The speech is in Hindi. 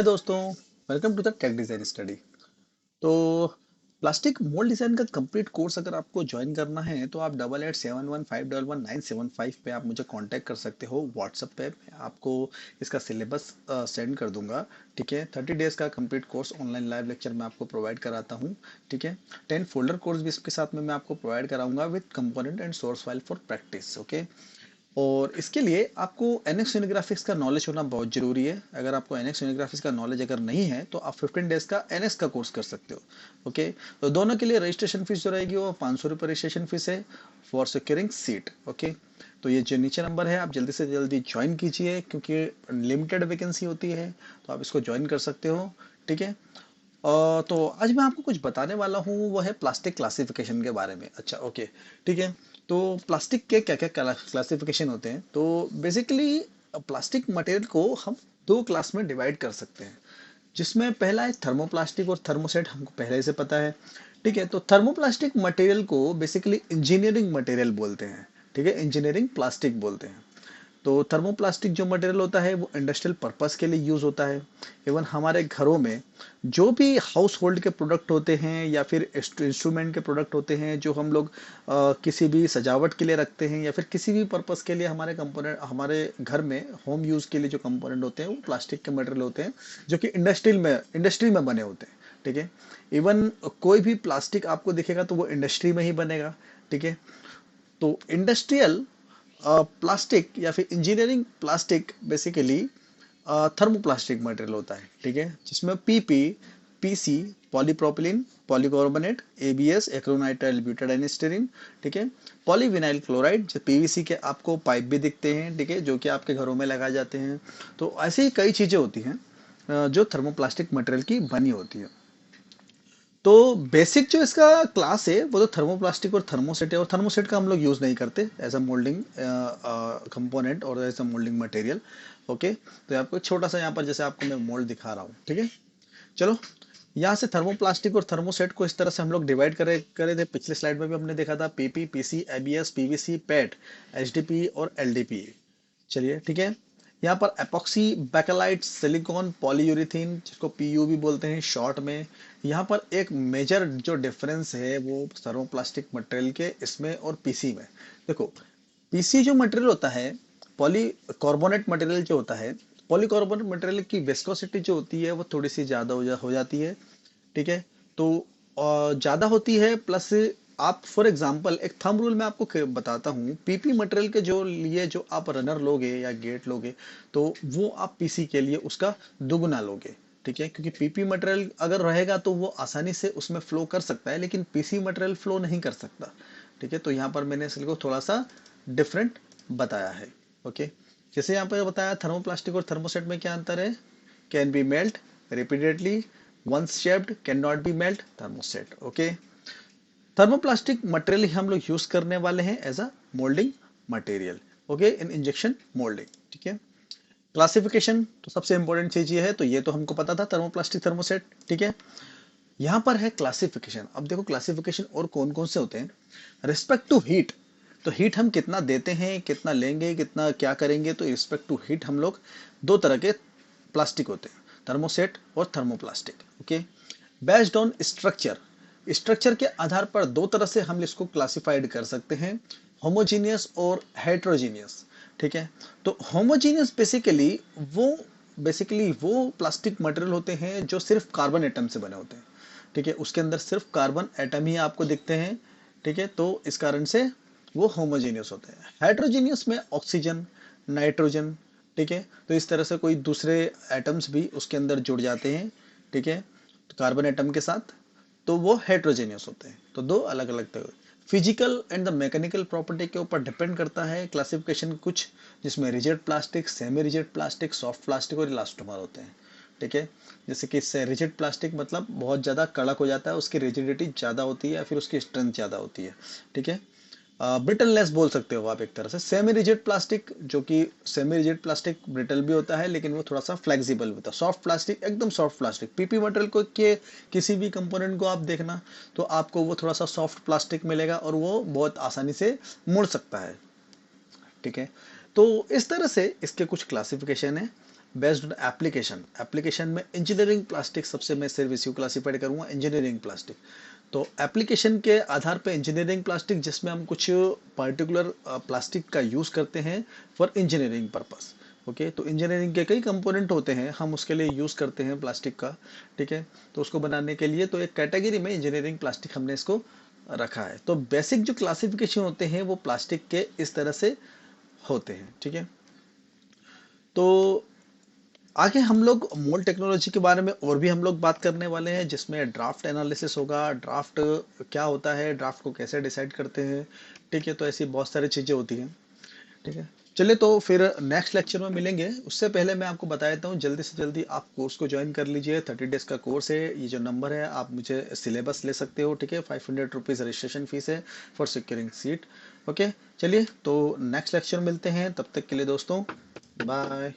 दोस्तों, welcome to the tech design study. तो प्लास्टिक मोल्ड डिजाइन का कंप्लीट कोर्स अगर आपको ज्वाइन करना है तो आप 8871511975 पे आप मुझे कांटेक्ट कर सकते हो व्हाट्सएप पे। मैं आपको इसका सिलेबस सेंड कर दूंगा। ठीक है, 30 डेज का complete course online live lecture मैं आपको प्रोवाइड कराता हूँ। ठीक है, 10 फोल्डर कोर्स भी इसके साथ में मैं आपको प्रोवाइड कराऊंगा with component and source file for practice. Okay, और इसके लिए आपको एनएक्स यूनिग्राफिक्स का नॉलेज होना बहुत जरूरी है। अगर आपको एनएक्स यूनिग्राफिक्स का नॉलेज अगर नहीं है तो आप 15 डेज का एनएक्स का कोर्स कर सकते हो। ओके, तो दोनों के लिए रजिस्ट्रेशन फीस जो रहेगी वो 500 रुपये रजिस्ट्रेशन फीस है फॉर सिक्योरिंग सीट। ओके, तो ये जो नीचे नंबर है आप जल्दी से जल्दी ज्वाइन कीजिए क्योंकि लिमिटेड वैकेंसी होती है, तो आप इसको ज्वाइन कर सकते हो। ठीक है, तो आज मैं आपको कुछ बताने वाला हूँ, वो है प्लास्टिक क्लासिफिकेशन के बारे में। अच्छा, ओके, ठीक है। तो प्लास्टिक के क्या क्या क्लासिफिकेशन होते हैं? तो बेसिकली प्लास्टिक मटेरियल को हम दो क्लास में डिवाइड कर सकते हैं, जिसमें पहला है थर्मोप्लास्टिक और थर्मोसेट, हमको पहले से पता है। ठीक है, तो थर्मोप्लास्टिक मटेरियल को बेसिकली इंजीनियरिंग मटेरियल बोलते हैं। ठीक है, इंजीनियरिंग प्लास्टिक बोलते हैं। तो थर्मोप्लास्टिक जो मटेरियल होता है वो इंडस्ट्रियल पर्पस के लिए यूज होता है। इवन हमारे घरों में जो भी हाउस होल्ड के प्रोडक्ट होते हैं या फिर इंस्ट्रूमेंट के प्रोडक्ट होते हैं जो हम लोग किसी भी सजावट के लिए रखते हैं या फिर किसी भी पर्पस के लिए हमारे कंपोनेंट हमारे घर में होम यूज के लिए जो कंपोनेंट होते हैं वो प्लास्टिक के मटेरियल होते हैं, जो कि इंडस्ट्री में बने होते हैं। ठीक है, इवन कोई भी प्लास्टिक आपको दिखेगा तो वो इंडस्ट्री में ही बनेगा। ठीक है, तो इंडस्ट्रियल प्लास्टिक या फिर engineering plastic basically thermoplastic material होता है। ठीक है, जिसमें PP, PC, polypropylene, polycarbonate, ABS, acrylonitrile butadiene styrene. ठीक है, पॉलीविनाइल क्लोराइड, जो पीवीसी के आपको पाइप भी दिखते हैं। ठीक है, जो कि आपके घरों में लगाए जाते हैं। तो ऐसी ही कई चीजें होती हैं जो थर्मोप्लास्टिक मटेरियल की बनी होती है। तो बेसिक जो इसका क्लास है वो तो थर्मोप्लास्टिक और थर्मोसेट है, और थर्मोसेट का हम लोग यूज नहीं करते एज अ मोल्डिंग कंपोनेंट और as a moulding material. Okay, तो आपको छोटा सा यहाँ पर जैसे आपको मैं मोल्ड दिखा रहा हूँ। ठीक है, चलो, यहाँ से थर्मोप्लास्टिक और थर्मोसेट को इस तरह से हम लोग डिवाइड करे करे थे। पिछले स्लाइड में भी हमने देखा था पीपी, पीसी, एबीएस, पीवीसी, पेट, एचडीपी और एलडीपी। चलिए, ठीक है, यहाँ पर एपॉक्सी, बैकेलाइट, सिलिकॉन, पॉलीयूरेथीन, जिसको पीयू भी बोलते हैं शॉर्ट में। यहाँ पर एक मेजर जो डिफरेंस है वो थर्मोप्लास्टिक मटेरियल के इसमें और पीसी में। देखो, पीसी जो मटेरियल होता है, पॉलीकार्बोनेट मटेरियल जो होता है, पॉलीकार्बोनेट मटेरियल की विस्कोसिटी जो होती है वो थोड़ी सी ज्यादा हो जाती है। ठीक है, तो ज्यादा होती है, प्लस आप फॉर एग्जांपल एक थंब रूल में आपको बताता हूँ, पीपी मटेरियल के जो लिए जो आप रनर लोगे या गेट लोगे तो वो आप पीसी के लिए उसका दुगुना लोगे। ठीक है, क्योंकि पीपी मटेरियल अगर रहेगा तो वो आसानी से उसमें फ्लो कर सकता है, लेकिन पीसी मटेरियल फ्लो नहीं कर सकता। ठीक है, तो यहाँ पर मैंने इसको थोड़ा सा डिफरेंट बताया है। ओके, जैसे यहाँ पर बताया थर्मोप्लास्टिक और थर्मोसेट में क्या अंतर है। Can be melt repeatedly, once shaped cannot be melt, thermoset। Okay, thermoplastic material हम लोग यूज करने वाले हैं as a moulding material. Okay, in injection moulding. ठीक है, क्लासिफिकेशन तो सबसे इंपॉर्टेंट चीज ये है, तो ये तो हमको पता था थर्मोप्लास्टिक थर्मोसेट। ठीक है, यहाँ पर है क्लासिफिकेशन। अब देखो क्लासिफिकेशन और कौन कौन से होते हैं। रिस्पेक्ट टू हीट, तो हीट हम कितना देते हैं, कितना लेंगे, कितना क्या करेंगे, तो रिस्पेक्ट टू हीट हम लोग दो तरह के प्लास्टिक होते हैं, थर्मोसेट और thermoplastic. Okay, based on structure, structure के आधार पर दो तरह से हम इसको क्लासिफाइड कर सकते हैं, होमोजीनियस और हेट्रोजीनियस। ठीक है, तो होमोजीनियस बेसिकली वो प्लास्टिक मटेरियल होते हैं जो सिर्फ कार्बन एटम से बने होते हैं। ठीक है, उसके अंदर सिर्फ कार्बन एटम ही आपको दिखते हैं। ठीक है, तो इस कारण से वो होमोजीनियस होते हैं। हाइड्रोजीनियस में ऑक्सीजन, नाइट्रोजन, ठीक है, तो इस तरह से कोई दूसरे एटम्स भी उसके अंदर जुड़ जाते हैं। ठीक है, तो कार्बन एटम के साथ, तो वो हेट्रोजेनियस होते हैं। तो दो अलग अलग तरह, physical and the mechanical property के ऊपर डिपेंड करता है क्लासिफिकेशन कुछ, जिसमें rigid plastic, semi rigid plastic, soft plastic और इलास्टोमर होते हैं। ठीक है, जैसे कि रिजिड प्लास्टिक मतलब बहुत ज़्यादा कड़क हो जाता है, उसकी रिजिडिटी ज़्यादा होती है या फिर उसकी स्ट्रेंथ ज़्यादा होती है। ठीक है, ब्रिटलनेस बोल सकते हो आप एक तरह से। सेमी रिजिड प्लास्टिक, जो कि सेमी रिजिड प्लास्टिक ब्रिटल भी होता है लेकिन वो थोड़ा सा फ्लेक्सिबल होता है। सॉफ्ट प्लास्टिक एकदम सॉफ्ट प्लास्टिक, पीपी मटेरियल को के किसी भी कंपोनेंट को आप देखना तो आपको वो थोड़ा सा सॉफ्ट प्लास्टिक मिलेगा और वो बहुत आसानी से मुड़ सकता है। ठीक है, तो इस तरह से इसके कुछ क्लासिफिकेशन है। Based on application. एप्लीकेशन में इंजीनियरिंग प्लास्टिक सबसे मैं सिर्फ इसी को क्लासीफाइड करूंगा, इंजीनियरिंग प्लास्टिक। तो एप्लीकेशन के आधार पे इंजीनियरिंग प्लास्टिक, जिसमें हम कुछ पर्टिकुलर प्लास्टिक का यूज करते हैं फॉर इंजीनियरिंग पर्पस। ओके, तो इंजीनियरिंग के कई कंपोनेंट होते हैं, हम उसके लिए यूज करते हैं प्लास्टिक का। ठीक है, तो उसको बनाने के लिए तो एक कैटेगरी में इंजीनियरिंग प्लास्टिक हमने इसको रखा है। तो बेसिक जो क्लासिफिकेशन होते हैं वो प्लास्टिक के इस तरह से होते हैं। ठीक है, तो आगे हम लोग मोल्ड टेक्नोलॉजी के बारे में और भी हम लोग बात करने वाले हैं, जिसमें ड्राफ्ट एनालिसिस होगा, ड्राफ्ट क्या होता है, ड्राफ्ट को कैसे डिसाइड करते हैं। ठीक है, तो ऐसी बहुत सारी चीजें होती हैं। ठीक है, चलिए तो फिर नेक्स्ट लेक्चर में मिलेंगे। उससे पहले मैं आपको बता देता हूँ, जल्दी से जल्दी आप कोर्स को ज्वाइन कर लीजिए। 30 डेज का कोर्स है। ये जो नंबर है आप मुझे सिलेबस ले सकते हो। ठीक है, 500 रुपीज़ रजिस्ट्रेशन फीस है फॉर सिक्योरिंग सीट। ओके, चलिए तो नेक्स्ट लेक्चर मिलते हैं, तब तक के लिए दोस्तों बाय।